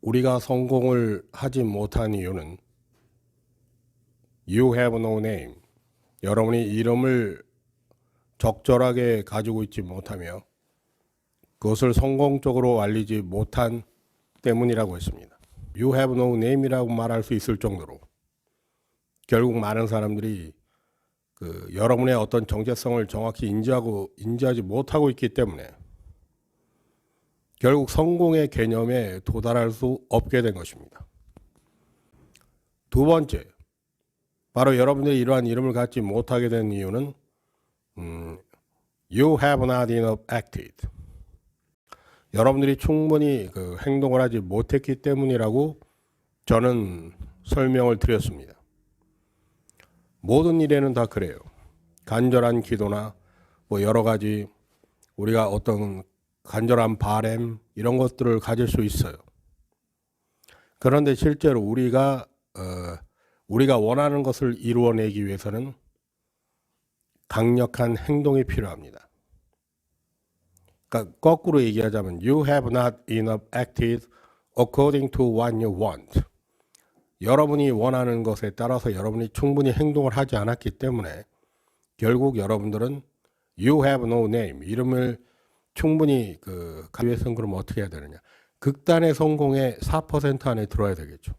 우리가 성공을 하지 못한 이유는 You have no name. 여러분이 이름을 적절하게 가지고 있지 못하며 그것을 성공적으로 알리지 못한 때문이라고 했습니다. You have no name이라고 말할 수 있을 정도로 결국 많은 사람들이 여러분의 어떤 정체성을 정확히 인지하지 못하고 있기 때문에 결국 성공의 개념에 도달할 수 없게 된 것입니다. 두 번째, 바로 여러분들이 이러한 이름을 갖지 못하게 된 이유는 You have not enough acted. 여러분들이 충분히 행동을 하지 못했기 때문이라고 저는 설명을 드렸습니다. 모든 일에는 다 그래요. 간절한 기도나 여러 가지 우리가 어떤 간절한 바램 이런 것들을 가질 수 있어요. 그런데 실제로 우리가 원하는 것을 이루어내기 위해서는 강력한 행동이 필요합니다. 그러니까 거꾸로 얘기하자면 You have not enough acted according to what you want. 여러분이 원하는 것에 따라서 여러분이 충분히 행동을 하지 않았기 때문에 결국 여러분들은 You have no name. 이름을 충분히 가기 위해서는 그럼 어떻게 해야 되느냐. 극단의 성공의 4% 안에 들어야 되겠죠.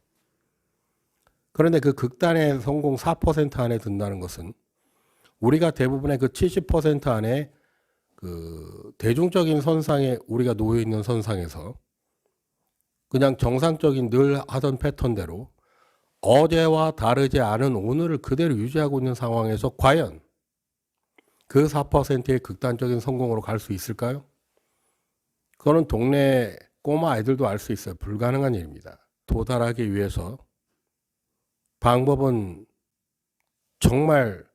그런데 그 극단의 성공 4% 안에 든다는 것은 우리가 대부분의 70% 안에 대중적인 선상에 우리가 놓여 있는 선상에서 그냥 정상적인 늘 하던 패턴대로 어제와 다르지 않은 오늘을 그대로 유지하고 있는 상황에서 과연 그 4%의 극단적인 성공으로 갈 수 있을까요? 그거는 동네 꼬마 아이들도 알 수 있어요. 불가능한 일입니다. 도달하기 위해서 방법은 정말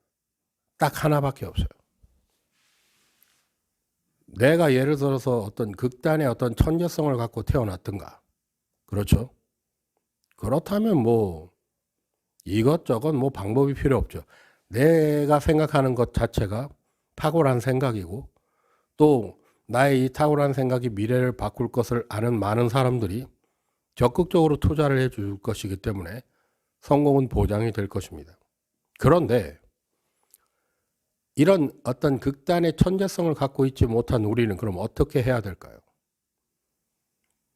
딱 하나밖에 없어요. 내가 예를 들어서 어떤 극단의 어떤 천재성을 갖고 태어났던가. 그렇죠? 그렇다면 이것저것 방법이 필요 없죠. 내가 생각하는 것 자체가 탁월한 생각이고 또 나의 이 탁월한 생각이 미래를 바꿀 것을 아는 많은 사람들이 적극적으로 투자를 해줄 것이기 때문에 성공은 보장이 될 것입니다. 그런데 이런 어떤 극단의 천재성을 갖고 있지 못한 우리는 그럼 어떻게 해야 될까요?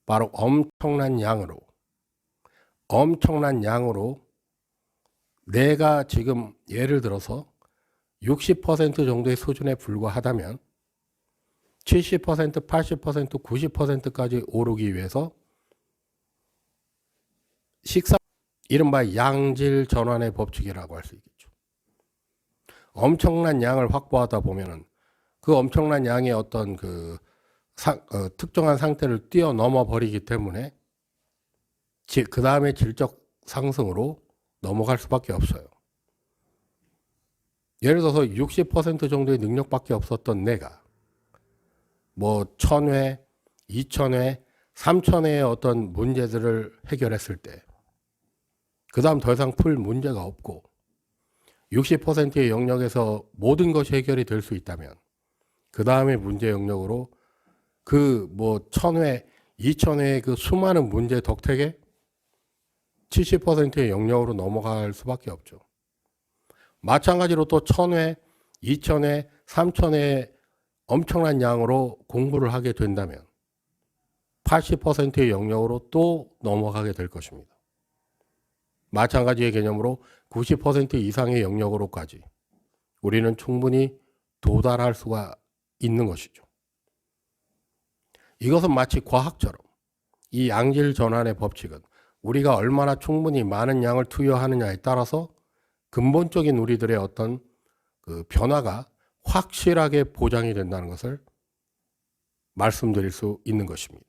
바로 엄청난 양으로 내가 지금 예를 들어서 60% 정도의 수준에 불과하다면 70%, 80%, 90%까지 오르기 위해서 이른바 양질 전환의 법칙이라고 할 수 있겠죠. 엄청난 양을 확보하다 보면은 그 엄청난 양의 어떤 특정한 상태를 뛰어넘어 버리기 때문에 그 다음에 질적 상승으로 넘어갈 수밖에 없어요. 예를 들어서 60% 정도의 능력밖에 없었던 내가 1000회, 2000회, 3000회의 어떤 문제들을 해결했을 때 그 다음 더 이상 풀 문제가 없고 60%의 영역에서 모든 것이 해결이 될 수 있다면 그 다음에 문제 영역으로 1000회, 2000회의 수많은 문제 덕택에 70%의 영역으로 넘어갈 수밖에 없죠. 마찬가지로 또 1000회, 2000회, 3000회의 엄청난 양으로 공부를 하게 된다면 80%의 영역으로 또 넘어가게 될 것입니다. 마찬가지의 개념으로 90% 이상의 영역으로까지 우리는 충분히 도달할 수가 있는 것이죠. 이것은 마치 과학처럼 이 양질 전환의 법칙은 우리가 얼마나 충분히 많은 양을 투여하느냐에 따라서 근본적인 우리들의 어떤 변화가 확실하게 보장이 된다는 것을 말씀드릴 수 있는 것입니다.